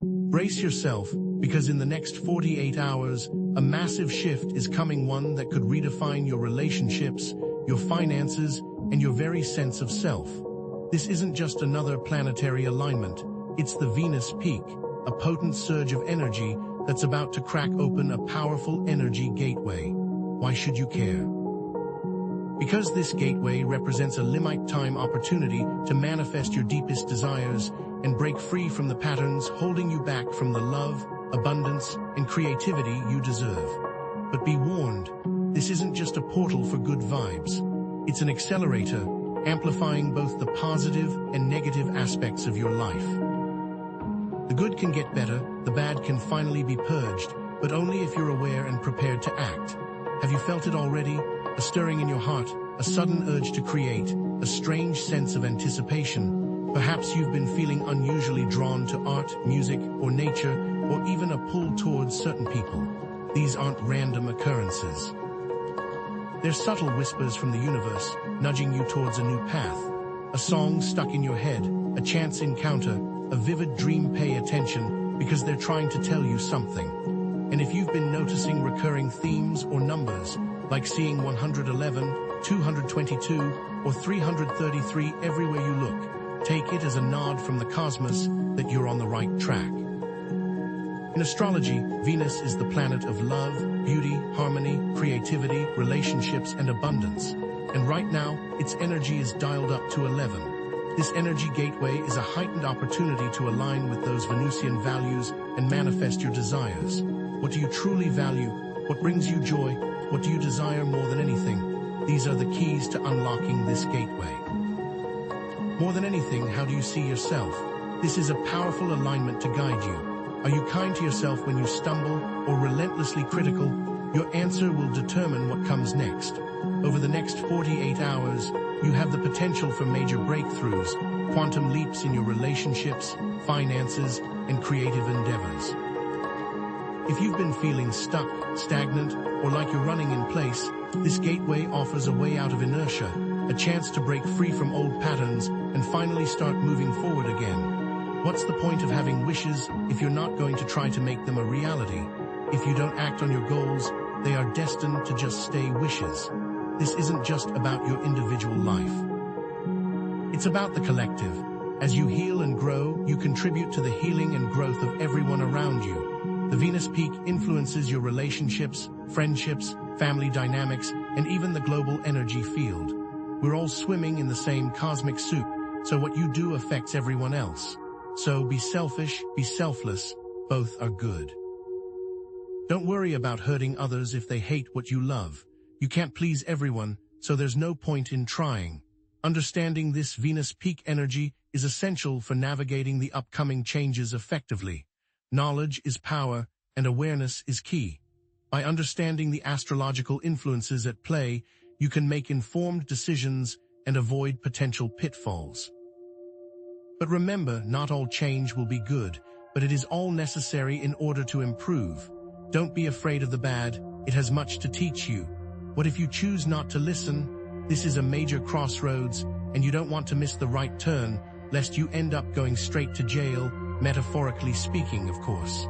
Brace yourself, because in the next 48 hours, a massive shift is coming, one that could redefine your relationships, your finances, and your very sense of self. This isn't just another planetary alignment, it's the Venus peak, a potent surge of energy that's about to crack open a powerful energy gateway. Why should you care? Because this gateway represents a limited-time opportunity to manifest your deepest desires and break free from the patterns holding you back from the love, abundance, and creativity you deserve. But be warned, this isn't just a portal for good vibes. It's an accelerator, amplifying both the positive and negative aspects of your life. The good can get better, the bad can finally be purged, but only if you're aware and prepared to act. Have you felt it already? A stirring in your heart, a sudden urge to create, a strange sense of anticipation. Perhaps you've been feeling unusually drawn to art, music, or nature, or even a pull towards certain people. These aren't random occurrences. They're subtle whispers from the universe, nudging you towards a new path. A song stuck in your head, a chance encounter, a vivid dream. Pay attention, because they're trying to tell you something. And if you've been noticing recurring themes or numbers, like seeing 111, 222, or 333 everywhere you look, take it as a nod from the cosmos that you're on the right track. In astrology, Venus is the planet of love, beauty, harmony, creativity, relationships, and abundance. And right now, its energy is dialed up to 11. This energy gateway is a heightened opportunity to align with those Venusian values and manifest your desires. What do you truly value? What brings you joy? What do you desire more than anything? These are the keys to unlocking this gateway. More than anything, how do you see yourself? This is a powerful alignment to guide you. Are you kind to yourself when you stumble, or relentlessly critical? Your answer will determine what comes next. Over the next 48 hours, you have the potential for major breakthroughs, quantum leaps in your relationships, finances, and creative endeavors. If you've been feeling stuck, stagnant, or like you're running in place, this gateway offers a way out of inertia, a chance to break free from old patterns and finally start moving forward again. What's the point of having wishes if you're not going to try to make them a reality? If you don't act on your goals, they are destined to just stay wishes. This isn't just about your individual life. It's about the collective. As you heal and grow, you contribute to the healing and growth of everyone around you. The Venus peak influences your relationships, friendships, family dynamics, and even the global energy field. We're all swimming in the same cosmic soup, so what you do affects everyone else. So be selfish, be selfless, both are good. Don't worry about hurting others if they hate what you love. You can't please everyone, so there's no point in trying. Understanding this Venus peak energy is essential for navigating the upcoming changes effectively. Knowledge is power, and awareness is key. By understanding the astrological influences at play, you can make informed decisions and avoid potential pitfalls. But remember, not all change will be good, but it is all necessary in order to improve. Don't be afraid of the bad, it has much to teach you. What if you choose not to listen? This is a major crossroads, and you don't want to miss the right turn, lest you end up going straight to jail, metaphorically speaking, of course.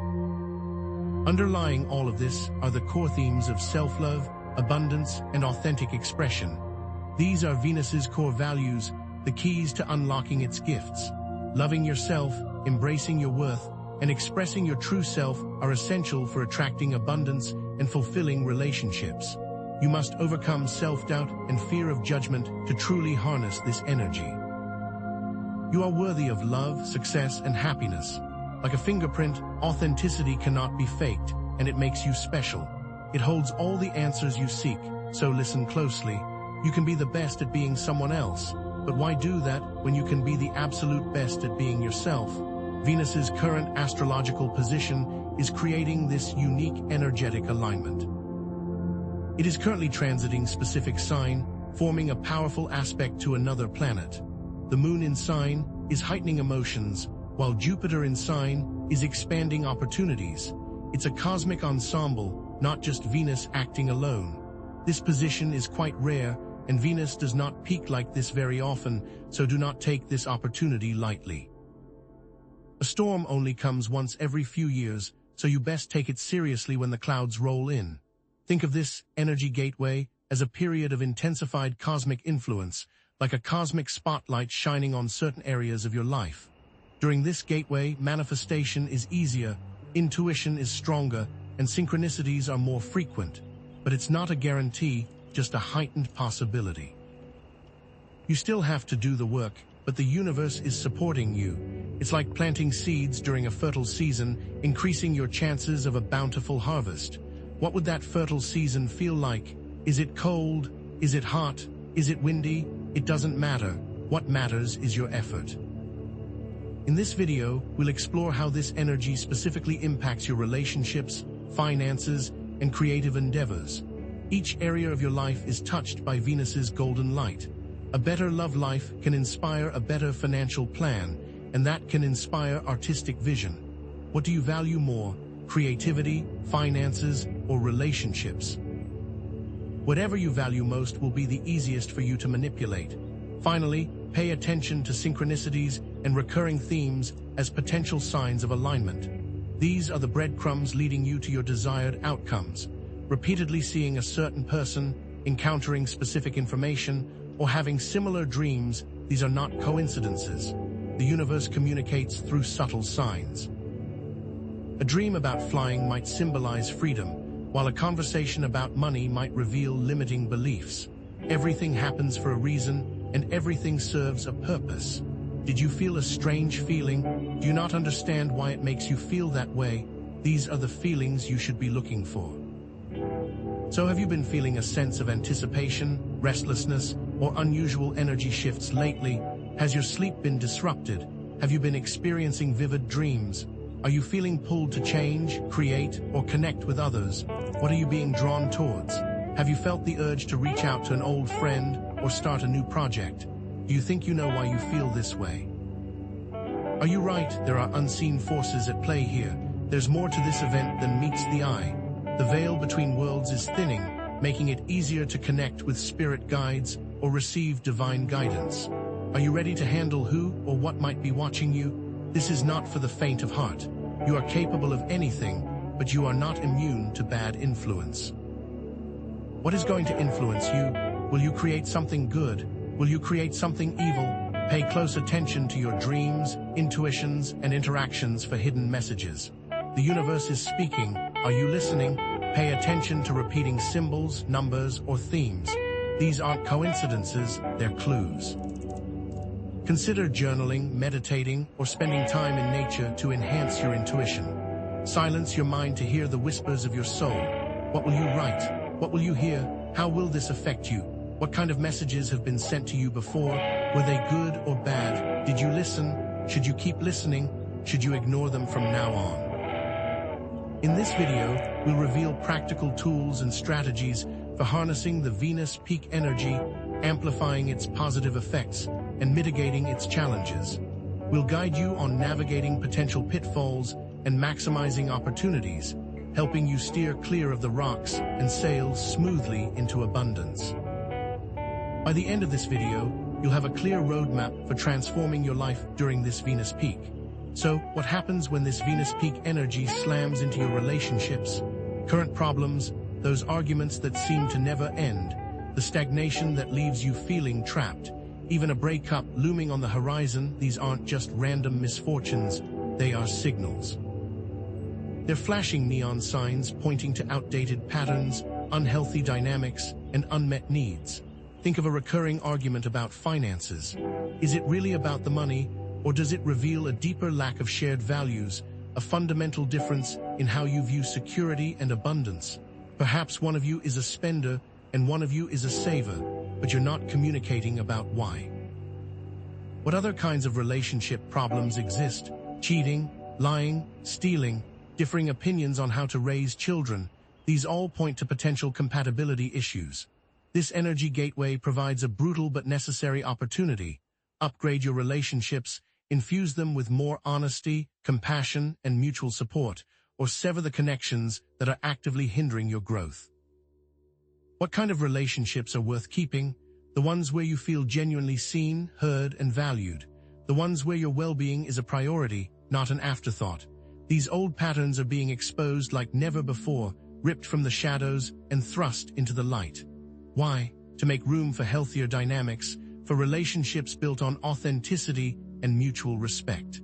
Underlying all of this are the core themes of self-love, abundance, and authentic expression. These are Venus's core values, the keys to unlocking its gifts. Loving yourself, embracing your worth, and expressing your true self are essential for attracting abundance and fulfilling relationships. You must overcome self-doubt and fear of judgment to truly harness this energy. You are worthy of love, success, and happiness. Like a fingerprint, authenticity cannot be faked, and it makes you special. It holds all the answers you seek, so listen closely. You can be the best at being someone else, but why do that when you can be the absolute best at being yourself? Venus's current astrological position is creating this unique energetic alignment. It is currently transiting specific sign, forming a powerful aspect to another planet. The moon in sign is heightening emotions, while Jupiter in sign is expanding opportunities. It's a cosmic ensemble, not just Venus acting alone. This position is quite rare, and Venus does not peak like this very often, so do not take this opportunity lightly. A storm only comes once every few years, so you best take it seriously when the clouds roll in. Think of this energy gateway as a period of intensified cosmic influence, like a cosmic spotlight shining on certain areas of your life. During this gateway, manifestation is easier, intuition is stronger, and synchronicities are more frequent. But it's not a guarantee, just a heightened possibility. You still have to do the work, but the universe is supporting you. It's like planting seeds during a fertile season, increasing your chances of a bountiful harvest. What would that fertile season feel like? Is it cold? Is it hot? Is it windy? It doesn't matter. What matters is your effort. In this video, we'll explore how this energy specifically impacts your relationships, finances, and creative endeavors. Each area of your life is touched by Venus's golden light. A better love life can inspire a better financial plan, and that can inspire artistic vision. What do you value more, creativity, finances, or relationships? Whatever you value most will be the easiest for you to manipulate. Finally, pay attention to synchronicities and recurring themes as potential signs of alignment. These are the breadcrumbs leading you to your desired outcomes. Repeatedly seeing a certain person, encountering specific information, or having similar dreams, these are not coincidences. The universe communicates through subtle signs. A dream about flying might symbolize freedom, while a conversation about money might reveal limiting beliefs. Everything happens for a reason, and everything serves a purpose. Did you feel a strange feeling? Do you not understand why it makes you feel that way? These are the feelings you should be looking for. So have you been feeling a sense of anticipation, restlessness, or unusual energy shifts lately? Has your sleep been disrupted? Have you been experiencing vivid dreams? Are you feeling pulled to change, create, or connect with others? What are you being drawn towards? Have you felt the urge to reach out to an old friend or start a new project? Do you think you know why you feel this way? Are you right? There are unseen forces at play here. There's more to this event than meets the eye. The veil between worlds is thinning, making it easier to connect with spirit guides or receive divine guidance. Are you ready to handle who or what might be watching you? This is not for the faint of heart. You are capable of anything, but you are not immune to bad influence. What is going to influence you? Will you create something good? Will you create something evil? Pay close attention to your dreams, intuitions, and interactions for hidden messages. The universe is speaking. Are you listening? Pay attention to repeating symbols, numbers, or themes. These aren't coincidences, they're clues. Consider journaling, meditating, or spending time in nature to enhance your intuition. Silence your mind to hear the whispers of your soul. What will you write? What will you hear? How will this affect you? What kind of messages have been sent to you before? Were they good or bad? Did you listen? Should you keep listening? Should you ignore them from now on? In this video, we'll reveal practical tools and strategies for harnessing the Venus peak energy, amplifying its positive effects, and mitigating its challenges. We'll guide you on navigating potential pitfalls and maximizing opportunities, helping you steer clear of the rocks and sail smoothly into abundance. By the end of this video, you'll have a clear roadmap for transforming your life during this Venus peak. So, what happens when this Venus peak energy slams into your relationships? Current problems, those arguments that seem to never end, the stagnation that leaves you feeling trapped, even a breakup looming on the horizon. These aren't just random misfortunes, they are signals. They're flashing neon signs pointing to outdated patterns, unhealthy dynamics, and unmet needs. Think of a recurring argument about finances. Is it really about the money, or does it reveal a deeper lack of shared values, a fundamental difference in how you view security and abundance? Perhaps one of you is a spender and one of you is a saver, but you're not communicating about why. What other kinds of relationship problems exist? Cheating, lying, stealing, differing opinions on how to raise children. These all point to potential compatibility issues. This energy gateway provides a brutal but necessary opportunity. Upgrade your relationships, infuse them with more honesty, compassion, and mutual support, or sever the connections that are actively hindering your growth. What kind of relationships are worth keeping? The ones where you feel genuinely seen, heard, and valued. the ones where your well-being is a priority, not an afterthought. These old patterns are being exposed like never before, ripped from the shadows and thrust into the light. Why? To make room for healthier dynamics, for relationships built on authenticity and mutual respect.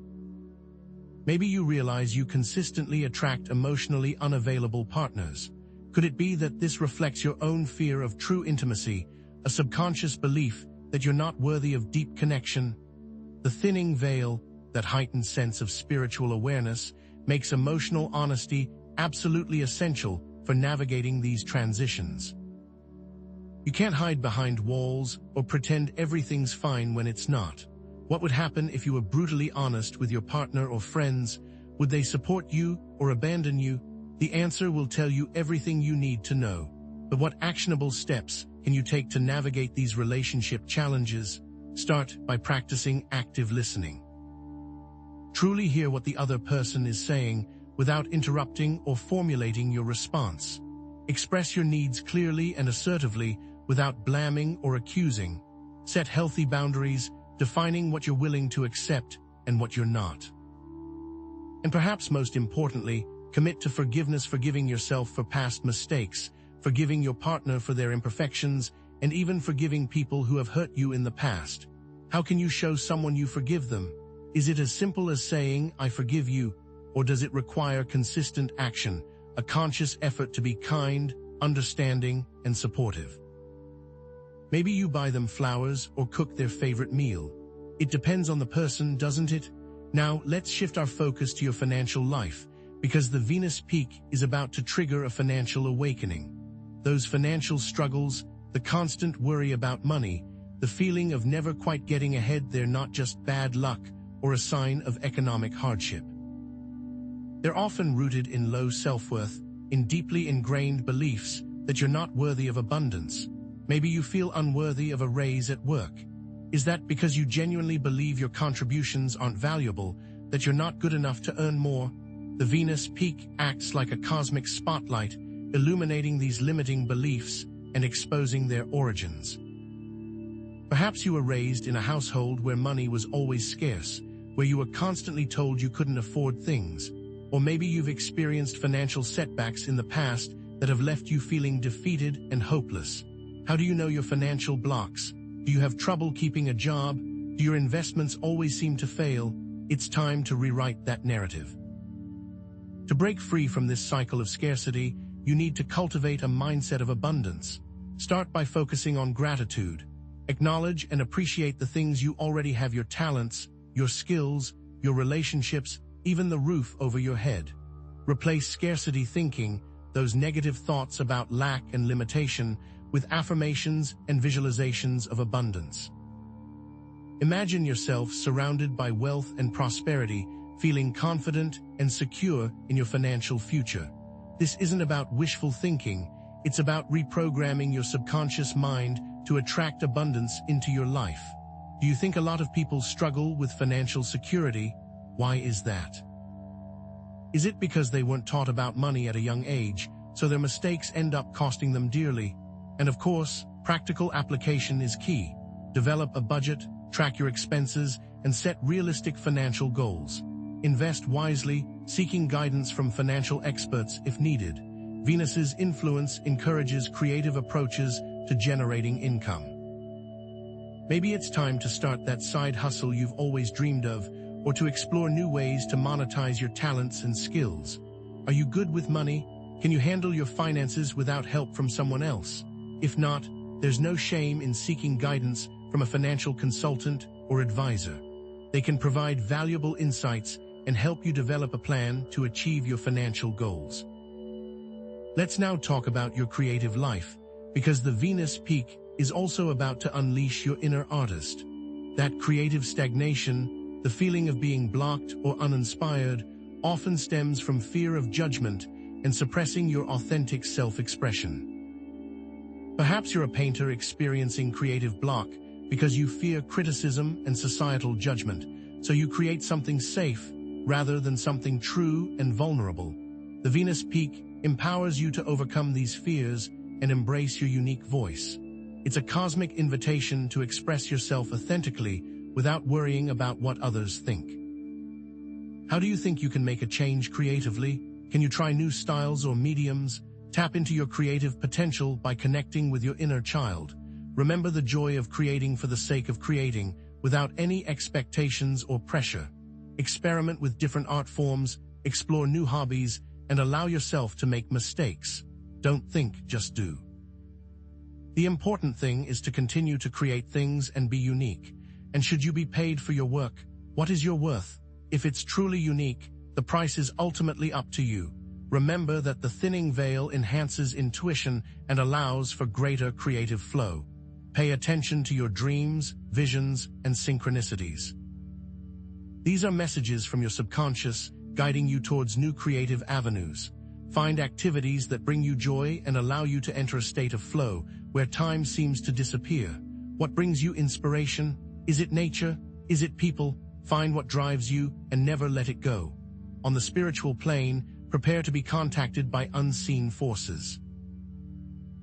Maybe you realize you consistently attract emotionally unavailable partners. Could it be that this reflects your own fear of true intimacy, a subconscious belief that you're not worthy of deep connection? The thinning veil, that heightened sense of spiritual awareness, makes emotional honesty absolutely essential for navigating these transitions. You can't hide behind walls or pretend everything's fine when it's not. What would happen if you were brutally honest with your partner or friends? Would they support you or abandon you? The answer will tell you everything you need to know. But what actionable steps can you take to navigate these relationship challenges? Start by practicing active listening. Truly hear what the other person is saying without interrupting or formulating your response. Express your needs clearly and assertively without blaming or accusing. Set healthy boundaries, defining what you're willing to accept and what you're not. And perhaps most importantly, commit to forgiveness, forgiving yourself for past mistakes, forgiving your partner for their imperfections, and even forgiving people who have hurt you in the past. How can you show someone you forgive them? Is it as simple as saying, "I forgive you," or does it require consistent action, a conscious effort to be kind, understanding, and supportive? Maybe you buy them flowers or cook their favorite meal. It depends on the person, doesn't it? Now, let's shift our focus to your financial life, because the Venus peak is about to trigger a financial awakening. Those financial struggles, the constant worry about money, the feeling of never quite getting ahead, they're not just bad luck or a sign of economic hardship. They're often rooted in low self-worth, in deeply ingrained beliefs that you're not worthy of abundance. Maybe you feel unworthy of a raise at work. Is that because you genuinely believe your contributions aren't valuable, that you're not good enough to earn more? The Venus peak acts like a cosmic spotlight, illuminating these limiting beliefs and exposing their origins. Perhaps you were raised in a household where money was always scarce, where you were constantly told you couldn't afford things. Or maybe you've experienced financial setbacks in the past that have left you feeling defeated and hopeless. How do you know your financial blocks? Do you have trouble keeping a job? Do your investments always seem to fail? It's time to rewrite that narrative. To break free from this cycle of scarcity, you need to cultivate a mindset of abundance. Start by focusing on gratitude. Acknowledge and appreciate the things you already have: your talents, your skills, your relationships, even the roof over your head. Replace scarcity thinking, those negative thoughts about lack and limitation, with affirmations and visualizations of abundance. Imagine yourself surrounded by wealth and prosperity, feeling confident and secure in your financial future. This isn't about wishful thinking, it's about reprogramming your subconscious mind to attract abundance into your life. Do you think a lot of people struggle with financial security? Why is that? Is it because they weren't taught about money at a young age, so their mistakes end up costing them dearly? And of course, practical application is key. Develop a budget, track your expenses, and set realistic financial goals. Invest wisely, seeking guidance from financial experts if needed. Venus's influence encourages creative approaches to generating income. Maybe it's time to start that side hustle you've always dreamed of, or to explore new ways to monetize your talents and skills. Are you good with money? Can you handle your finances without help from someone else? If not, there's no shame in seeking guidance from a financial consultant or advisor. They can provide valuable insights and help you develop a plan to achieve your financial goals. Let's now talk about your creative life, because the Venus peak is also about to unleash your inner artist. That creative stagnation, the feeling of being blocked or uninspired, often stems from fear of judgment and suppressing your authentic self-expression. Perhaps you're a painter experiencing creative block because you fear criticism and societal judgment, so you create something safe rather than something true and vulnerable. The Venus peak empowers you to overcome these fears and embrace your unique voice. It's a cosmic invitation to express yourself authentically without worrying about what others think. How do you think you can make a change creatively? Can you try new styles or mediums? Tap into your creative potential by connecting with your inner child. Remember the joy of creating for the sake of creating, without any expectations or pressure. Experiment with different art forms, explore new hobbies, and allow yourself to make mistakes. Don't think, just do. The important thing is to continue to create things and be unique. And should you be paid for your work, what is your worth? If it's truly unique, the price is ultimately up to you. Remember that the thinning veil enhances intuition and allows for greater creative flow. Pay attention to your dreams, visions, and synchronicities. These are messages from your subconscious, guiding you towards new creative avenues. Find activities that bring you joy and allow you to enter a state of flow, where time seems to disappear. What brings you inspiration? Is it nature? Is it people? Find what drives you and never let it go. On the spiritual plane, prepare to be contacted by unseen forces.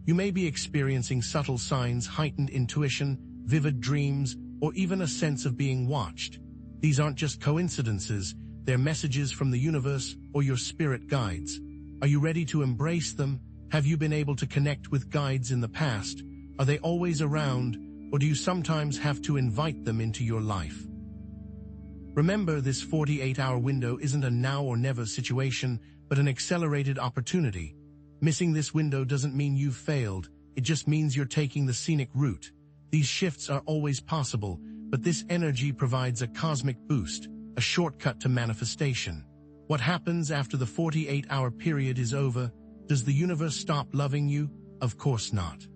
You may be experiencing subtle signs, heightened intuition, vivid dreams, or even a sense of being watched. These aren't just coincidences, they're messages from the universe or your spirit guides. Are you ready to embrace them? Have you been able to connect with guides in the past? Are they always around, or do you sometimes have to invite them into your life? Remember, this 48-hour window isn't a now or never situation, but an accelerated opportunity. Missing this window doesn't mean you've failed, it just means you're taking the scenic route. These shifts are always possible, but this energy provides a cosmic boost, a shortcut to manifestation. What happens after the 48-hour period is over? Does the universe stop loving you? Of course not.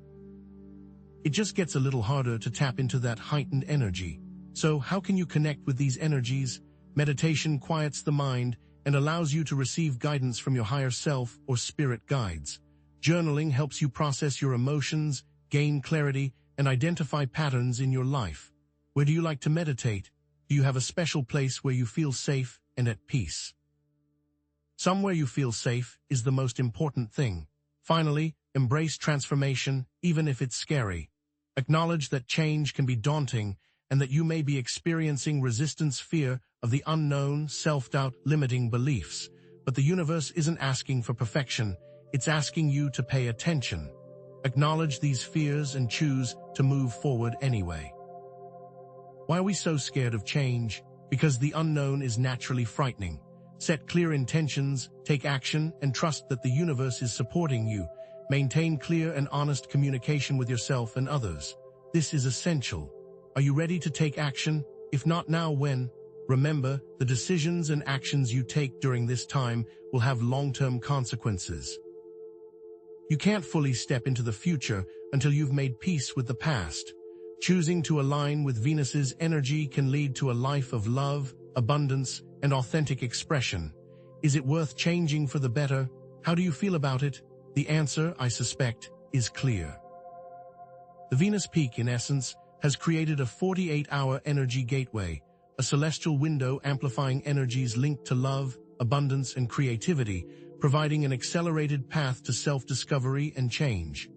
It just gets a little harder to tap into that heightened energy. So how can you connect with these energies? Meditation quiets the mind and allows you to receive guidance from your higher self or spirit guides. Journaling helps you process your emotions, gain clarity, and identify patterns in your life. Where do you like to meditate? Do you have a special place where you feel safe and at peace? Somewhere you feel safe is the most important thing. Finally, embrace transformation, even if it's scary. Acknowledge that change can be daunting and that you may be experiencing resistance, fear of the unknown, self-doubt, limiting beliefs. But the universe isn't asking for perfection, it's asking you to pay attention. Acknowledge these fears and choose to move forward anyway. Why are we so scared of change? Because the unknown is naturally frightening. Set clear intentions, take action, and trust that the universe is supporting you. Maintain clear and honest communication with yourself and others. This is essential. Are you ready to take action? If not now, when? Remember, the decisions and actions you take during this time will have long-term consequences. You can't fully step into the future until you've made peace with the past. Choosing to align with Venus's energy can lead to a life of love, abundance, and authentic expression. Is it worth changing for the better? How do you feel about it? The answer, I suspect, is clear. The Venus peak, in essence, has created a 48-hour energy gateway, a celestial window amplifying energies linked to love, abundance, and creativity, providing an accelerated path to self-discovery and change.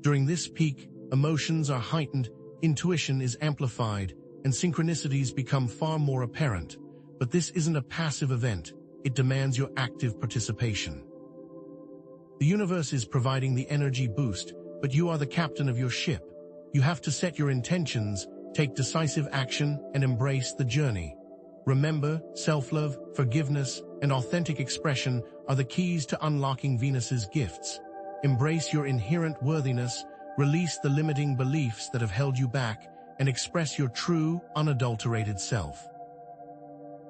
During this peak, emotions are heightened, intuition is amplified, and synchronicities become far more apparent. But this isn't a passive event, it demands your active participation. The universe is providing the energy boost, but you are the captain of your ship. You have to set your intentions, take decisive action, and embrace the journey. Remember, self-love, forgiveness, and authentic expression are the keys to unlocking Venus's gifts. Embrace your inherent worthiness, release the limiting beliefs that have held you back, and express your true, unadulterated self.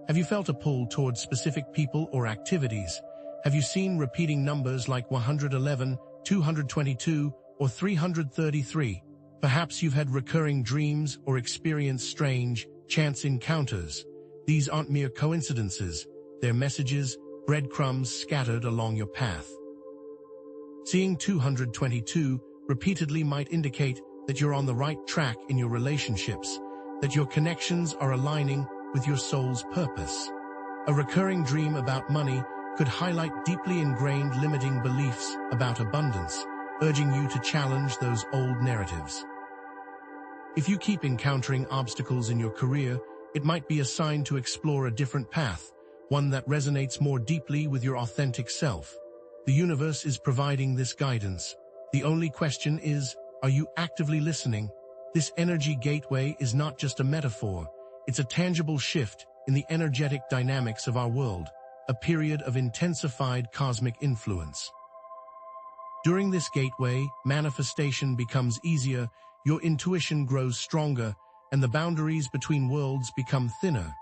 Have you felt a pull towards specific people or activities? Have you seen repeating numbers like 111, 222, or 333? Perhaps you've had recurring dreams or experienced strange, chance encounters. These aren't mere coincidences, they're messages, breadcrumbs scattered along your path. Seeing 222 repeatedly might indicate that you're on the right track in your relationships, that your connections are aligning with your soul's purpose. A recurring dream about money could highlight deeply ingrained limiting beliefs about abundance, urging you to challenge those old narratives. If you keep encountering obstacles in your career, it might be a sign to explore a different path, one that resonates more deeply with your authentic self. The universe is providing this guidance. The only question is, are you actively listening? This energy gateway is not just a metaphor, it's a tangible shift in the energetic dynamics of our world, a period of intensified cosmic influence. During this gateway, manifestation becomes easier, your intuition grows stronger, and the boundaries between worlds become thinner.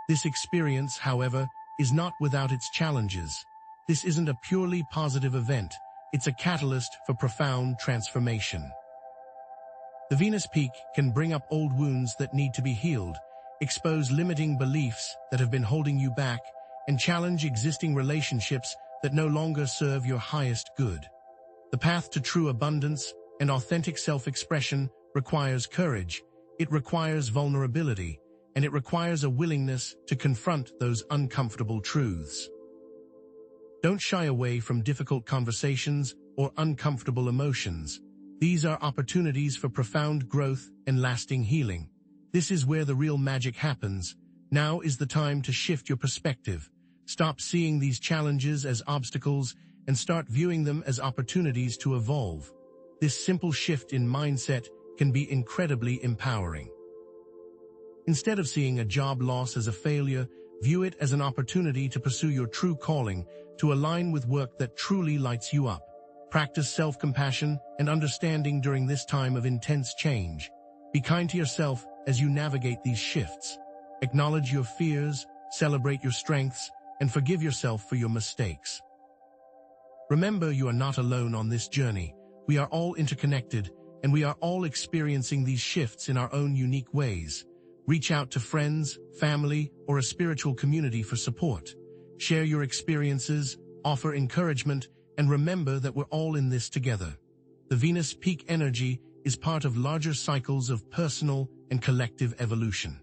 This experience, however, is not without its challenges. This isn't a purely positive event, it's a catalyst for profound transformation. The Venus peak can bring up old wounds that need to be healed, expose limiting beliefs that have been holding you back, and challenge existing relationships that no longer serve your highest good. The path to true abundance and authentic self-expression requires courage, it requires vulnerability, and it requires a willingness to confront those uncomfortable truths. Don't shy away from difficult conversations or uncomfortable emotions. These are opportunities for profound growth and lasting healing. This is where the real magic happens. Now is the time to shift your perspective. Stop seeing these challenges as obstacles and start viewing them as opportunities to evolve. This simple shift in mindset can be incredibly empowering. Instead of seeing a job loss as a failure, view it as an opportunity to pursue your true calling, to align with work that truly lights you up. Practice self-compassion and understanding during this time of intense change. Be kind to yourself as you navigate these shifts. Acknowledge your fears, celebrate your strengths, and forgive yourself for your mistakes. Remember, you are not alone on this journey. We are all interconnected, and we are all experiencing these shifts in our own unique ways. Reach out to friends, family, or a spiritual community for support. Share your experiences, offer encouragement, and remember that we're all in this together. The Venus peak energy is part of larger cycles of personal and collective evolution.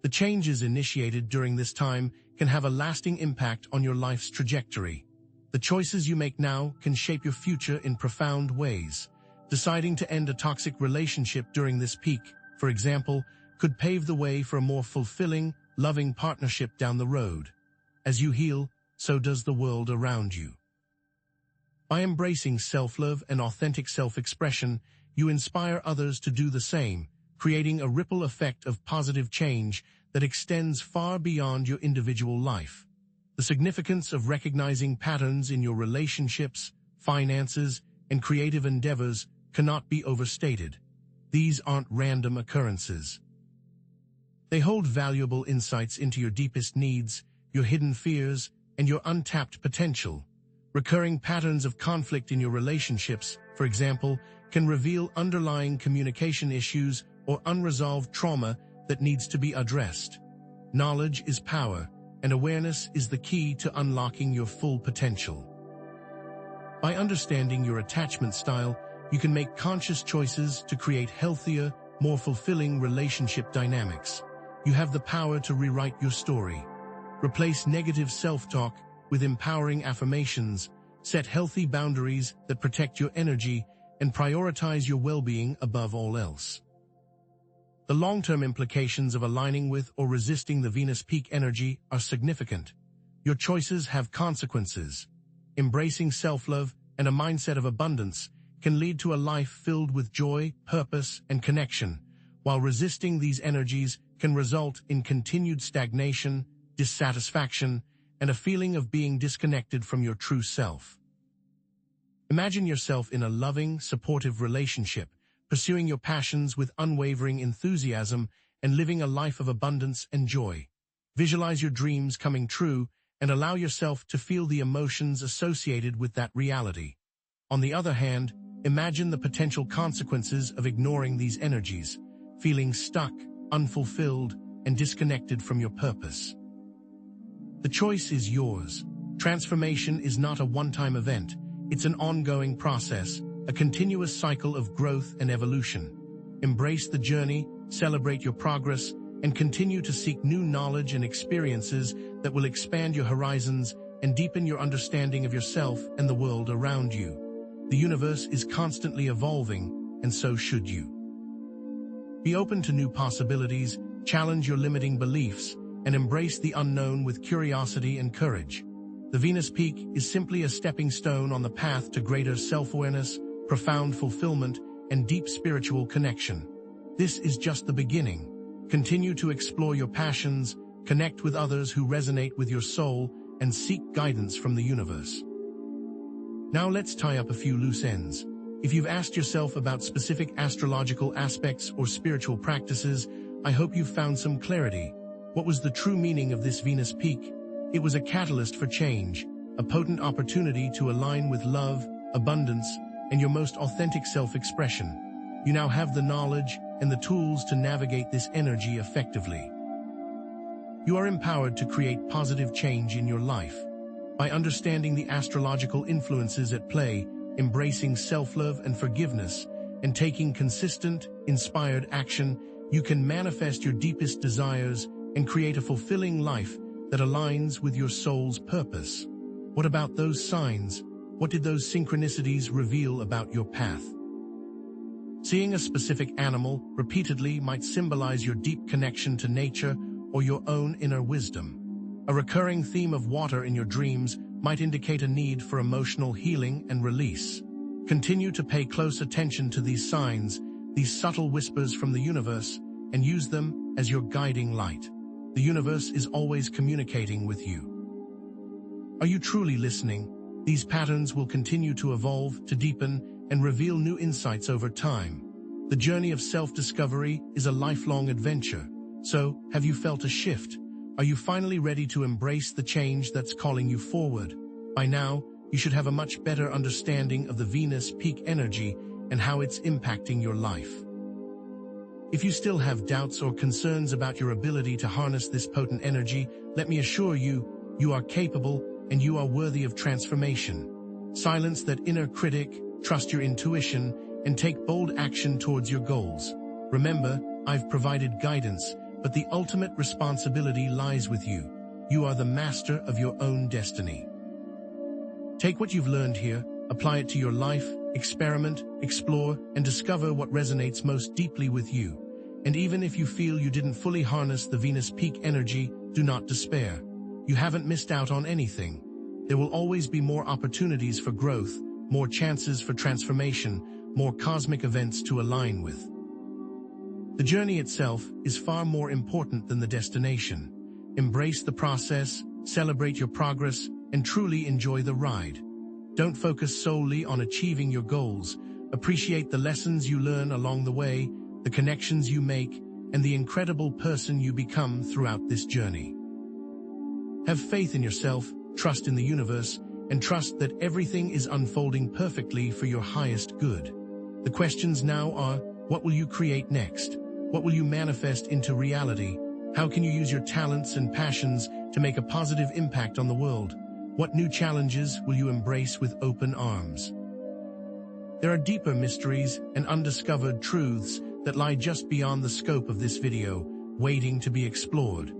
The changes initiated during this time can have a lasting impact on your life's trajectory. The choices you make now can shape your future in profound ways. Deciding to end a toxic relationship during this peak, for example, could pave the way for a more fulfilling, loving partnership down the road. As you heal, so does the world around you. By embracing self-love and authentic self-expression, you inspire others to do the same, creating a ripple effect of positive change that extends far beyond your individual life. The significance of recognizing patterns in your relationships, finances, and creative endeavors cannot be overstated. These aren't random occurrences. They hold valuable insights into your deepest needs, your hidden fears, and your untapped potential. Recurring patterns of conflict in your relationships, for example, can reveal underlying communication issues or unresolved trauma that needs to be addressed. Knowledge is power, and awareness is the key to unlocking your full potential. By understanding your attachment style, you can make conscious choices to create healthier, more fulfilling relationship dynamics. You have the power to rewrite your story. Replace negative self-talk with empowering affirmations, set healthy boundaries that protect your energy, and prioritize your well-being above all else. The long-term implications of aligning with or resisting the Venus peak energy are significant. Your choices have consequences. Embracing self-love and a mindset of abundance can lead to a life filled with joy, purpose, and connection, while resisting these energies can result in continued stagnation, dissatisfaction, and a feeling of being disconnected from your true self. Imagine yourself in a loving, supportive relationship, pursuing your passions with unwavering enthusiasm and living a life of abundance and joy. Visualize your dreams coming true and allow yourself to feel the emotions associated with that reality. On the other hand, imagine the potential consequences of ignoring these energies, feeling stuck, unfulfilled, and disconnected from your purpose. The choice is yours. Transformation is not a one-time event. It's an ongoing process, a continuous cycle of growth and evolution. Embrace the journey, celebrate your progress, and continue to seek new knowledge and experiences that will expand your horizons and deepen your understanding of yourself and the world around you. The universe is constantly evolving, and so should you. Be open to new possibilities, challenge your limiting beliefs, and embrace the unknown with curiosity and courage. The Venus Peak is simply a stepping stone on the path to greater self-awareness, profound fulfillment, and deep spiritual connection. This is just the beginning. Continue to explore your passions, connect with others who resonate with your soul, and seek guidance from the universe. Now let's tie up a few loose ends. If you've asked yourself about specific astrological aspects or spiritual practices, I hope you've found some clarity. What was the true meaning of this Venus Peak? It was a catalyst for change, a potent opportunity to align with love, abundance, and your most authentic self-expression. You now have the knowledge and the tools to navigate this energy effectively. You are empowered to create positive change in your life. By understanding the astrological influences at play, embracing self-love and forgiveness, and taking consistent, inspired action, you can manifest your deepest desires and create a fulfilling life that aligns with your soul's purpose. What about those signs? What did those synchronicities reveal about your path? Seeing a specific animal repeatedly might symbolize your deep connection to nature or your own inner wisdom. A recurring theme of water in your dreams might indicate a need for emotional healing and release. Continue to pay close attention to these signs, these subtle whispers from the universe, and use them as your guiding light. The universe is always communicating with you. Are you truly listening? These patterns will continue to evolve, to deepen, and reveal new insights over time. The journey of self-discovery is a lifelong adventure. So, have you felt a shift? Are you finally ready to embrace the change that's calling you forward? By now, you should have a much better understanding of the Venus Peak energy and how it's impacting your life. If you still have doubts or concerns about your ability to harness this potent energy, let me assure you, you are capable and you are worthy of transformation. Silence that inner critic, trust your intuition, and take bold action towards your goals. Remember, I've provided guidance, but the ultimate responsibility lies with you. You are the master of your own destiny. Take what you've learned here, apply it to your life, experiment, explore, and discover what resonates most deeply with you. And even if you feel you didn't fully harness the Venus Peak energy, do not despair. You haven't missed out on anything. There will always be more opportunities for growth, more chances for transformation, more cosmic events to align with. The journey itself is far more important than the destination. Embrace the process, celebrate your progress, and truly enjoy the ride. Don't focus solely on achieving your goals. Appreciate the lessons you learn along the way, the connections you make, and the incredible person you become throughout this journey. Have faith in yourself, trust in the universe, and trust that everything is unfolding perfectly for your highest good. The questions now are, what will you create next? What will you manifest into reality? How can you use your talents and passions to make a positive impact on the world? What new challenges will you embrace with open arms? There are deeper mysteries and undiscovered truths that lie just beyond the scope of this video, waiting to be explored.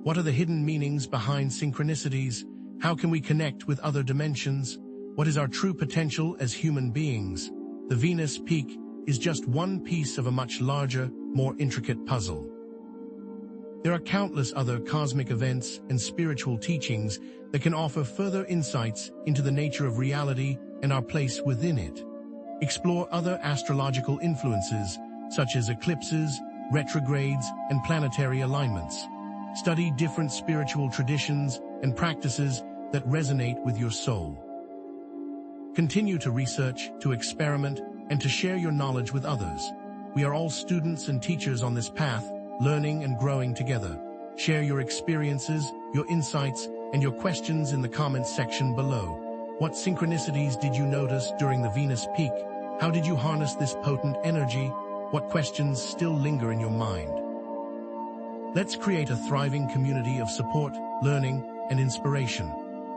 What are the hidden meanings behind synchronicities? How can we connect with other dimensions? What is our true potential as human beings? The Venus Peak is just one piece of a much larger, more intricate puzzle. There are countless other cosmic events and spiritual teachings that can offer further insights into the nature of reality and our place within it. Explore other astrological influences, such as eclipses, retrogrades, and planetary alignments. Study different spiritual traditions and practices that resonate with your soul. Continue to research, to experiment, and to share your knowledge with others. We are all students and teachers on this path, learning and growing together. Share your experiences, your insights, and your questions in the comments section below. What synchronicities did you notice during the Venus Peak? How did you harness this potent energy? What questions still linger in your mind? Let's create a thriving community of support, learning, and inspiration.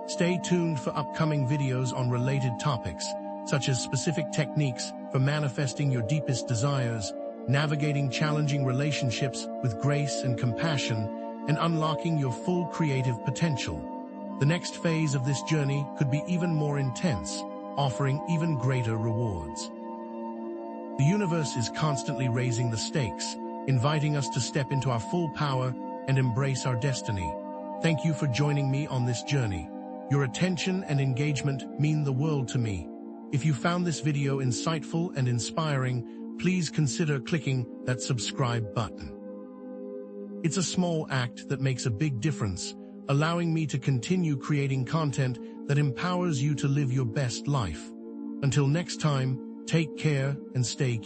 Stay tuned for upcoming videos on related topics, such as specific techniques for manifesting your deepest desires, navigating challenging relationships with grace and compassion, and unlocking your full creative potential. The next phase of this journey could be even more intense, offering even greater rewards. The universe is constantly raising the stakes, inviting us to step into our full power and embrace our destiny. Thank you for joining me on this journey. Your attention and engagement mean the world to me. If you found this video insightful and inspiring, please consider clicking that subscribe button. It's a small act that makes a big difference, allowing me to continue creating content that empowers you to live your best life. Until next time, take care and stay curious.